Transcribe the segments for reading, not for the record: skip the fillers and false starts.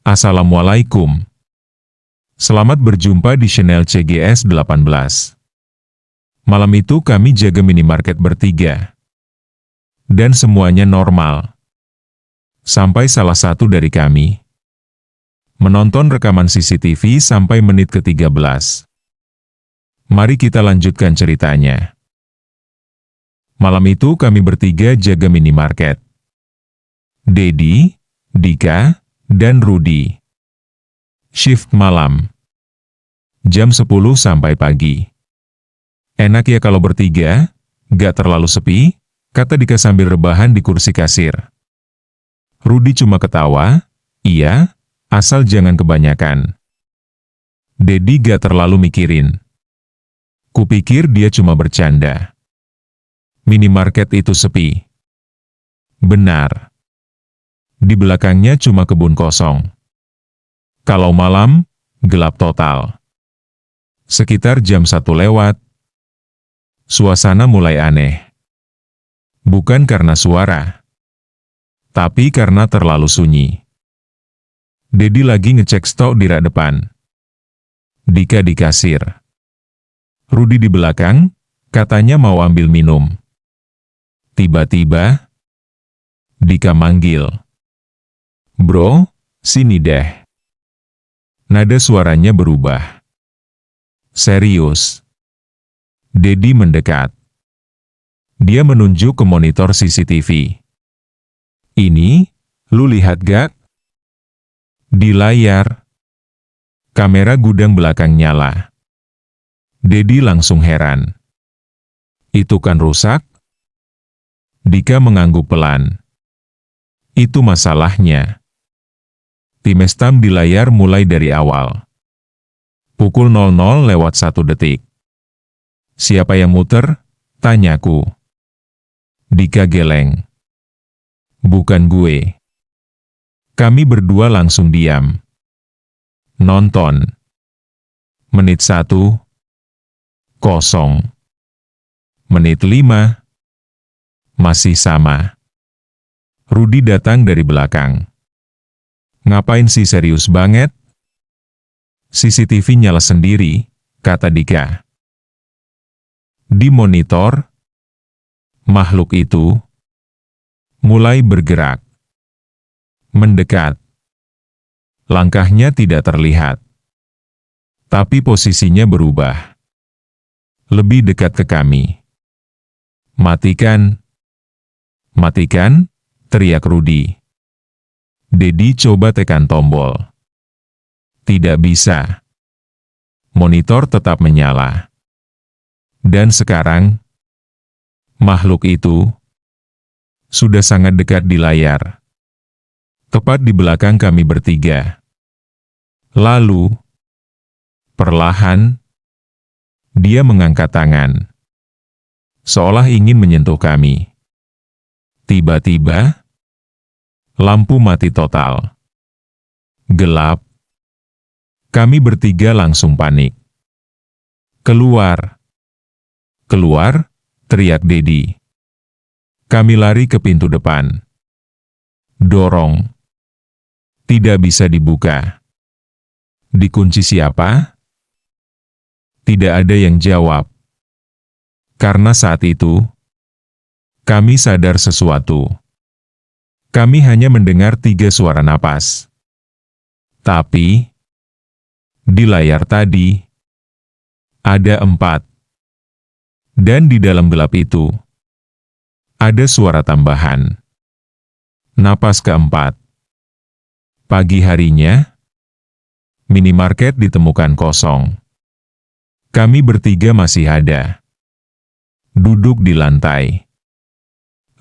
Assalamualaikum. Selamat berjumpa di channel CGS 18. Malam itu kami jaga minimarket bertiga. Dan semuanya normal. Sampai salah satu dari kami menonton rekaman CCTV sampai menit ke-13. Mari kita lanjutkan ceritanya. Malam itu kami bertiga jaga minimarket. Dedi, Dika, dan Rudi. Shift malam. Jam 10 sampai pagi. Enak ya kalau bertiga, gak terlalu sepi, kata Dika sambil rebahan di kursi kasir. Rudi cuma ketawa, iya, asal jangan kebanyakan. Dedi gak terlalu mikirin. Kupikir dia cuma bercanda. Minimarket itu sepi. Benar. Di belakangnya cuma kebun kosong. Kalau malam, gelap total. Sekitar jam 1 lewat, suasana mulai aneh. Bukan karena suara, tapi karena terlalu sunyi. Dedi lagi ngecek stok di rak depan. Dika di kasir. Rudi di belakang, katanya mau ambil minum. Tiba-tiba, Dika manggil. Bro, sini deh. Nada suaranya berubah. Serius. Dedi mendekat. Dia menunjuk ke monitor CCTV. Ini, lu lihat gak? Di layar, kamera gudang belakang nyala. Dedi langsung heran. Itu kan rusak? Dika mengangguk pelan. Itu masalahnya. Timestamp di layar mulai dari awal. Pukul 00:01. Siapa yang muter? Tanyaku. Dika geleng. Bukan gue. Kami berdua langsung diam. Nonton. Menit 1. Kosong. Menit 5. Masih sama. Rudi datang dari belakang. Ngapain sih serius banget? CCTV nyala sendiri, kata Dika. Di monitor, makhluk itu mulai bergerak. Mendekat. Langkahnya tidak terlihat. Tapi posisinya berubah. Lebih dekat ke kami. Matikan. Matikan, teriak Rudi. Dedi coba tekan tombol. Tidak bisa. Monitor tetap menyala. Dan sekarang, makhluk itu sudah sangat dekat di layar. Tepat di belakang kami bertiga. Lalu, perlahan, dia mengangkat tangan. Seolah ingin menyentuh kami. Tiba-tiba, lampu mati total. Gelap. Kami bertiga langsung panik. Keluar. Keluar, teriak Dedi. Kami lari ke pintu depan. Dorong. Tidak bisa dibuka. Dikunci siapa? Tidak ada yang jawab. Karena saat itu, kami sadar sesuatu. Kami hanya mendengar 3 suara napas. Tapi, di layar tadi, ada 4. Dan di dalam gelap itu, ada suara tambahan. Napas keempat. Pagi harinya, minimarket ditemukan kosong. Kami bertiga masih ada. Duduk di lantai.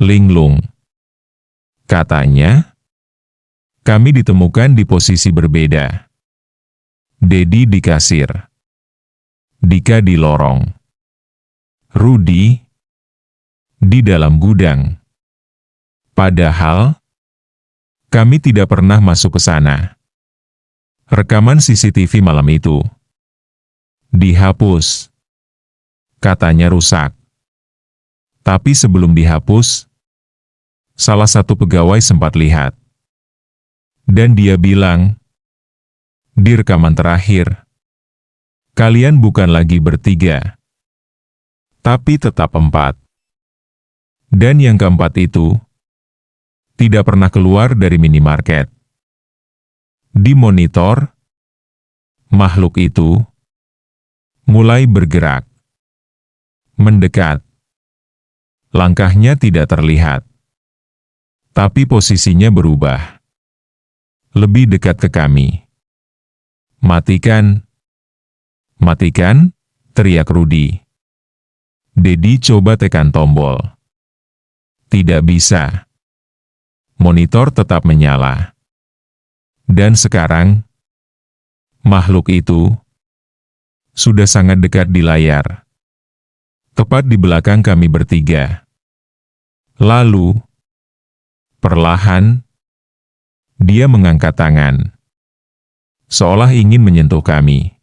Linglung. Katanya, kami ditemukan di posisi berbeda. Dedi di kasir. Dika di lorong. Rudi di dalam gudang. Padahal, kami tidak pernah masuk ke sana. Rekaman CCTV malam itu dihapus. Katanya rusak. Tapi sebelum dihapus, salah satu pegawai sempat lihat. Dan dia bilang, Di rekaman terakhir, kalian bukan lagi bertiga, tapi tetap 4. Dan yang keempat itu, tidak pernah keluar dari minimarket. Di monitor, makhluk itu mulai bergerak, mendekat. Langkahnya tidak terlihat, tapi posisinya berubah. Lebih dekat ke kami. Matikan! Matikan! Teriak Rudy. Dedi coba tekan tombol. Tidak bisa. Monitor tetap menyala. Dan sekarang, makhluk itu sudah sangat dekat di layar. Tepat di belakang kami bertiga. Lalu, perlahan, dia mengangkat tangan. Seolah ingin menyentuh kami.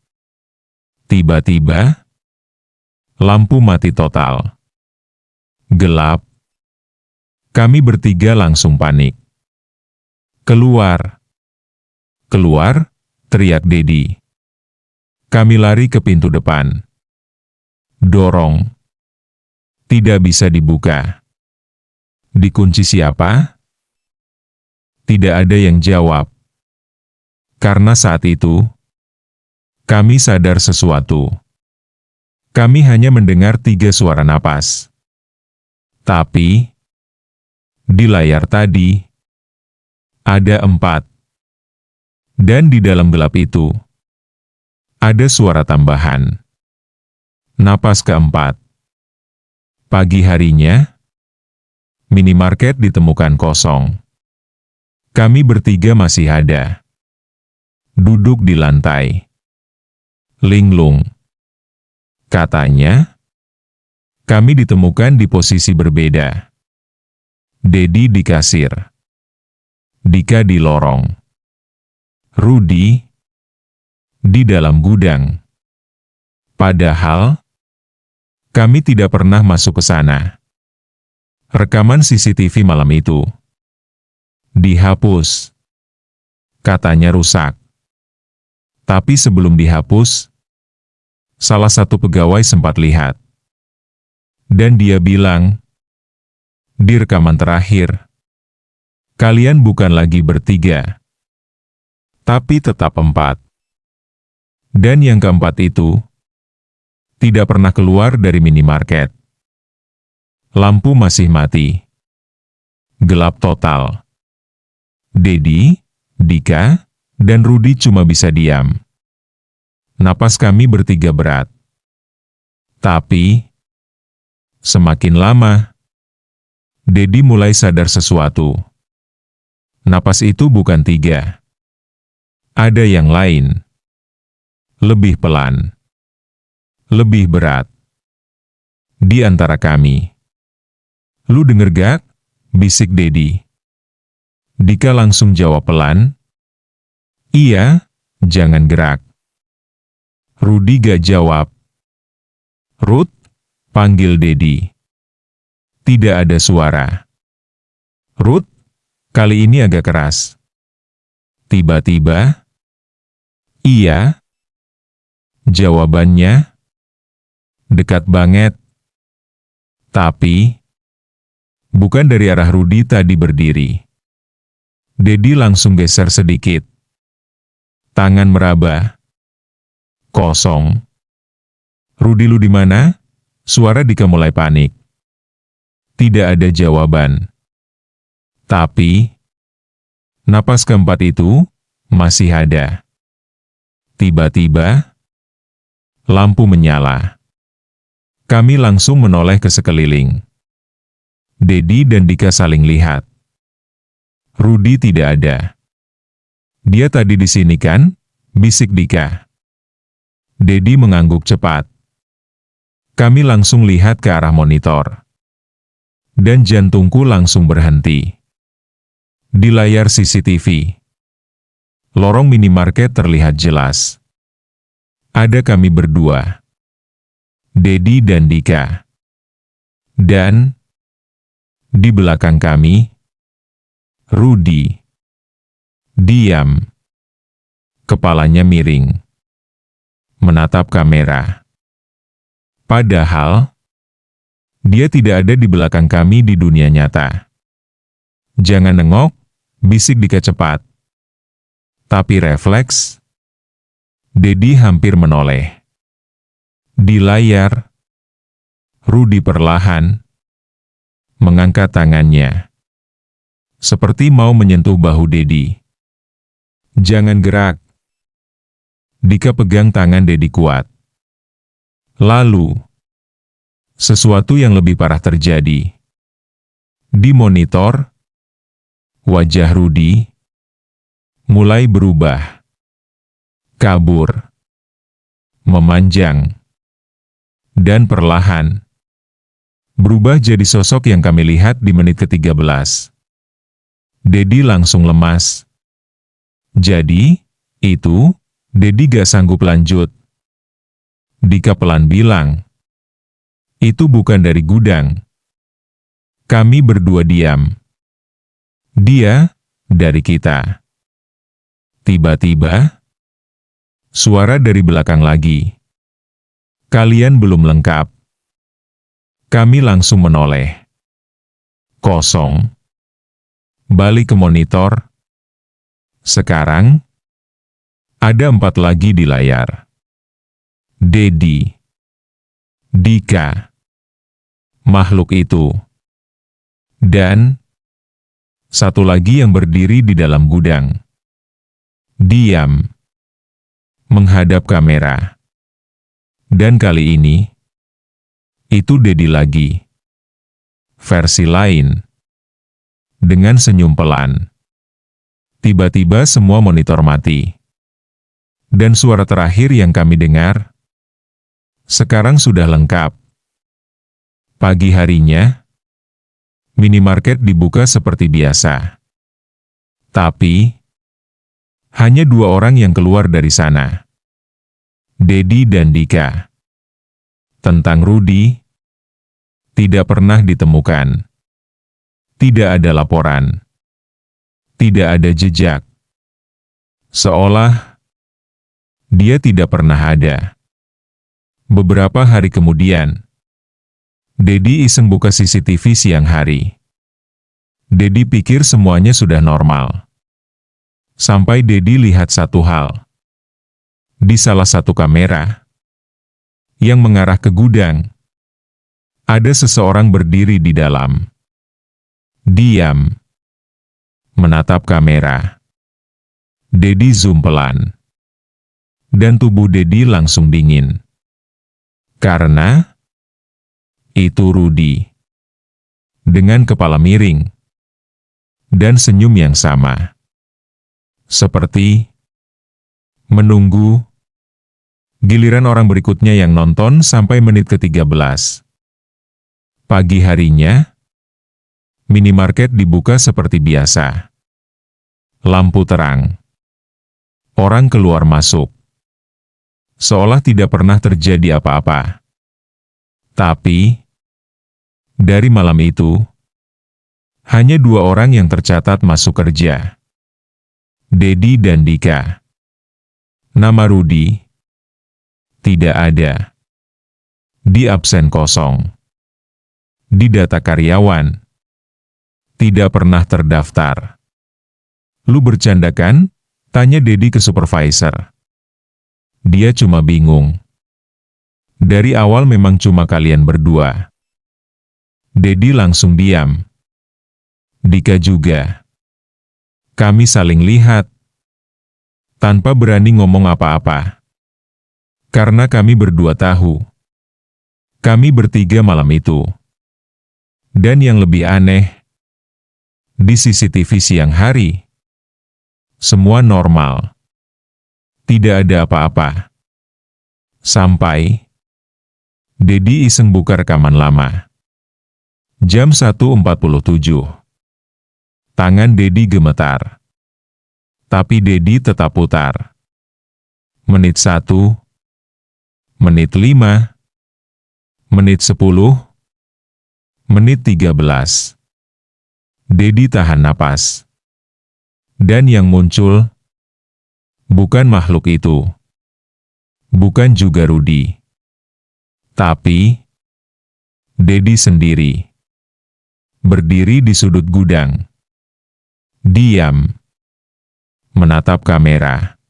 Tiba-tiba, lampu mati total. Gelap. Kami bertiga langsung panik. Keluar! Keluar! Teriak Dedi. Kami lari ke pintu depan. Dorong. Tidak bisa dibuka. Dikunci siapa? Tidak ada yang jawab. Karena saat itu, kami sadar sesuatu. Kami hanya mendengar 3 suara napas. Tapi, di layar tadi, ada 4. Dan di dalam gelap itu, ada suara tambahan. Napas keempat. Pagi harinya, minimarket ditemukan kosong. Kami bertiga masih ada. Duduk di lantai. Linglung. Katanya, kami ditemukan di posisi berbeda. Dedi di kasir. Dika di lorong. Rudy di dalam gudang. Padahal, kami tidak pernah masuk ke sana. Rekaman CCTV malam itu dihapus. Katanya rusak. Tapi sebelum dihapus, salah satu pegawai sempat lihat. Dan dia bilang, di rekaman terakhir, kalian bukan lagi bertiga, tapi tetap 4. Dan yang keempat itu, tidak pernah keluar dari minimarket. Lampu masih mati. Gelap total. Dedi, Dika, dan Rudy cuma bisa diam. Napas kami bertiga berat. Tapi, semakin lama, Dedi mulai sadar sesuatu. Napas itu bukan 3. Ada yang lain. Lebih pelan. Lebih berat. Di antara kami. Lu denger gak? Bisik Dedi. Dika langsung jawab pelan. Iya, jangan gerak. Rudy gak jawab. Ruth, panggil Dedi. Tidak ada suara. Ruth, kali ini agak keras. Tiba-tiba, iya. Jawabannya, dekat banget. Tapi, bukan dari arah Rudy tadi berdiri. Dedi langsung geser sedikit. Tangan meraba. Kosong. Rudy, lu di mana? Suara Dika mulai panik. Tidak ada jawaban. Tapi, napas keempat itu masih ada. Tiba-tiba, lampu menyala. Kami langsung menoleh ke sekeliling. Dedi dan Dika saling lihat. Rudy tidak ada. Dia tadi di sini kan? Bisik Dika. Dedi mengangguk cepat. Kami langsung lihat ke arah monitor. Dan jantungku langsung berhenti. Di layar CCTV, lorong minimarket terlihat jelas. Ada kami berdua. Dedi dan Dika. Dan, di belakang kami, Rudy. Diam. Kepalanya miring, menatap kamera. Padahal, dia tidak ada di belakang kami di dunia nyata. "Jangan nengok," bisik Dika cepat. Tapi refleks, Dedi hampir menoleh. Di layar, Rudy perlahan mengangkat tangannya, seperti mau menyentuh bahu Dedi. "Jangan gerak." Dika pegang tangan Dedi kuat. Lalu, sesuatu yang lebih parah terjadi. Di monitor, wajah Rudy mulai berubah, kabur, memanjang, dan perlahan berubah jadi sosok yang kami lihat di menit ke-13. Dedi langsung lemas. "Jadi, itu?" Dedi gak sanggup lanjut. Dika pelan bilang, "Itu bukan dari gudang." Kami berdua diam. Dia, dari kita. Tiba-tiba, suara dari belakang lagi. "Kalian belum lengkap." Kami langsung menoleh. Kosong. Balik ke monitor. Sekarang, ada 4 lagi di layar. Dedi, Dika, makhluk itu, dan satu lagi yang berdiri di dalam gudang. Diam, menghadap kamera. Dan kali ini, itu Dedi lagi. Versi lain. Dengan senyum pelan. Tiba-tiba semua monitor mati. Dan suara terakhir yang kami dengar, sekarang sudah lengkap. Pagi harinya, minimarket dibuka seperti biasa. Tapi, hanya 2 orang yang keluar dari sana. Dedi dan Dika. Tentang Rudy, tidak pernah ditemukan. Tidak ada laporan. Tidak ada jejak. Seolah dia tidak pernah ada. Beberapa hari kemudian, Dedi iseng buka CCTV siang hari. Dedi pikir semuanya sudah normal. Sampai Dedi lihat satu hal. Di salah satu kamera, yang mengarah ke gudang, ada seseorang berdiri di dalam. Diam. Menatap kamera. Dedi zoom pelan. Dan tubuh Dedi langsung dingin. Karena itu Rudy. Dengan kepala miring. Dan senyum yang sama. Seperti menunggu giliran orang berikutnya yang nonton sampai menit ke-13. Pagi harinya, minimarket dibuka seperti biasa. Lampu terang. Orang keluar masuk. Seolah tidak pernah terjadi apa-apa. Tapi, dari malam itu, hanya 2 orang yang tercatat masuk kerja. Dedi dan Dika. Nama Rudy tidak ada. Di absen kosong. Di data karyawan tidak pernah terdaftar. "Lu bercanda kan?" tanya Dedi ke supervisor. Dia cuma bingung. Dari awal memang cuma kalian berdua. Dedi langsung diam. Dika juga. Kami saling lihat. Tanpa berani ngomong apa-apa. Karena kami berdua tahu. Kami bertiga malam itu. Dan yang lebih aneh, di CCTV siang hari, semua normal. Tidak ada apa-apa. Sampai Dedi iseng buka rekaman lama. Jam 1.47. Tangan Dedi gemetar. Tapi Dedi tetap putar. Menit 1, menit 5, menit 10, menit 13. Dedi tahan napas. Dan yang muncul Bukan makhluk itu. Bukan juga Rudi. Tapi, Dedi sendiri. Berdiri di sudut gudang. Diam. Menatap kamera.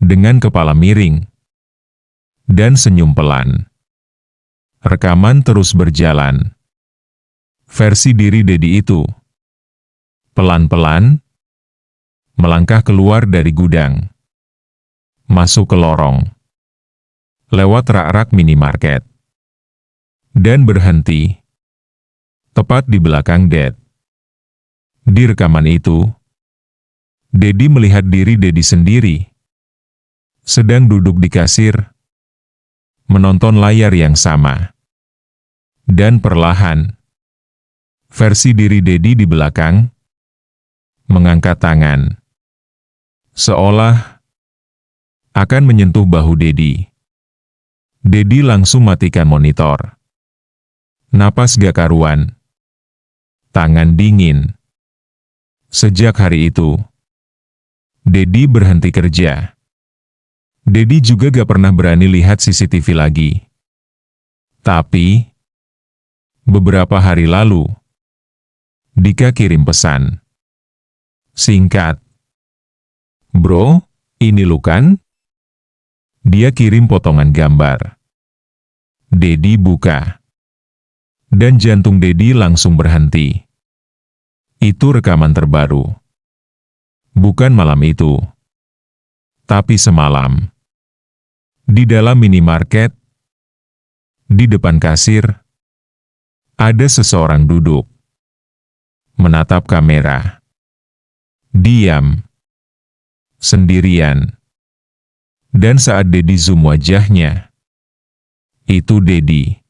Dengan kepala miring. Dan senyum pelan. Rekaman terus berjalan. Versi diri Dedi itu. Pelan-pelan. Melangkah keluar dari gudang. Masuk ke lorong. Lewat rak-rak minimarket. Dan berhenti. Tepat di belakang Ded. Di rekaman itu, Dedi melihat diri Dedi sendiri. Sedang duduk di kasir. Menonton layar yang sama. Dan perlahan, versi diri Dedi di belakang, mengangkat tangan. Seolah akan menyentuh bahu Dedi. Dedi langsung matikan monitor. Napas gak karuan. Tangan dingin. Sejak hari itu, Dedi berhenti kerja. Dedi juga gak pernah berani lihat CCTV lagi. Tapi, beberapa hari lalu, Dika kirim pesan. Singkat. Bro, ini lu kan? Dia kirim potongan gambar. Dedi buka. Dan jantung Dedi langsung berhenti. Itu rekaman terbaru. Bukan malam itu. Tapi semalam. Di dalam minimarket. Di depan kasir. Ada seseorang duduk. Menatap kamera. Diam. Sendirian. Dan saat Dedi zoom wajahnya, itu Dedi.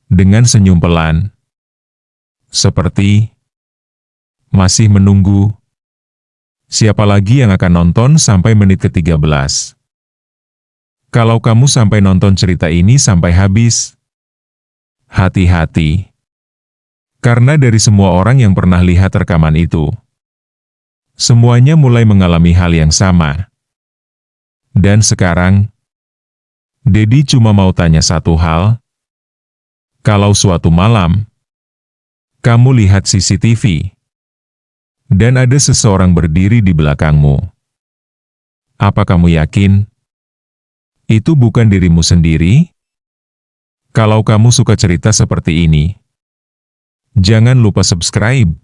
Dengan senyum pelan. Seperti masih menunggu. Siapa lagi yang akan nonton sampai menit ke-13? Kalau kamu sampai nonton cerita ini sampai habis, hati-hati. Karena dari semua orang yang pernah lihat rekaman itu, semuanya mulai mengalami hal yang sama. Dan sekarang, Dedi cuma mau tanya satu hal. Kalau suatu malam, kamu lihat CCTV, dan ada seseorang berdiri di belakangmu, apa kamu yakin itu bukan dirimu sendiri? Kalau kamu suka cerita seperti ini, jangan lupa subscribe.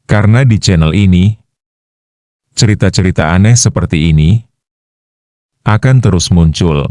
Karena di channel ini, cerita-cerita aneh seperti ini akan terus muncul.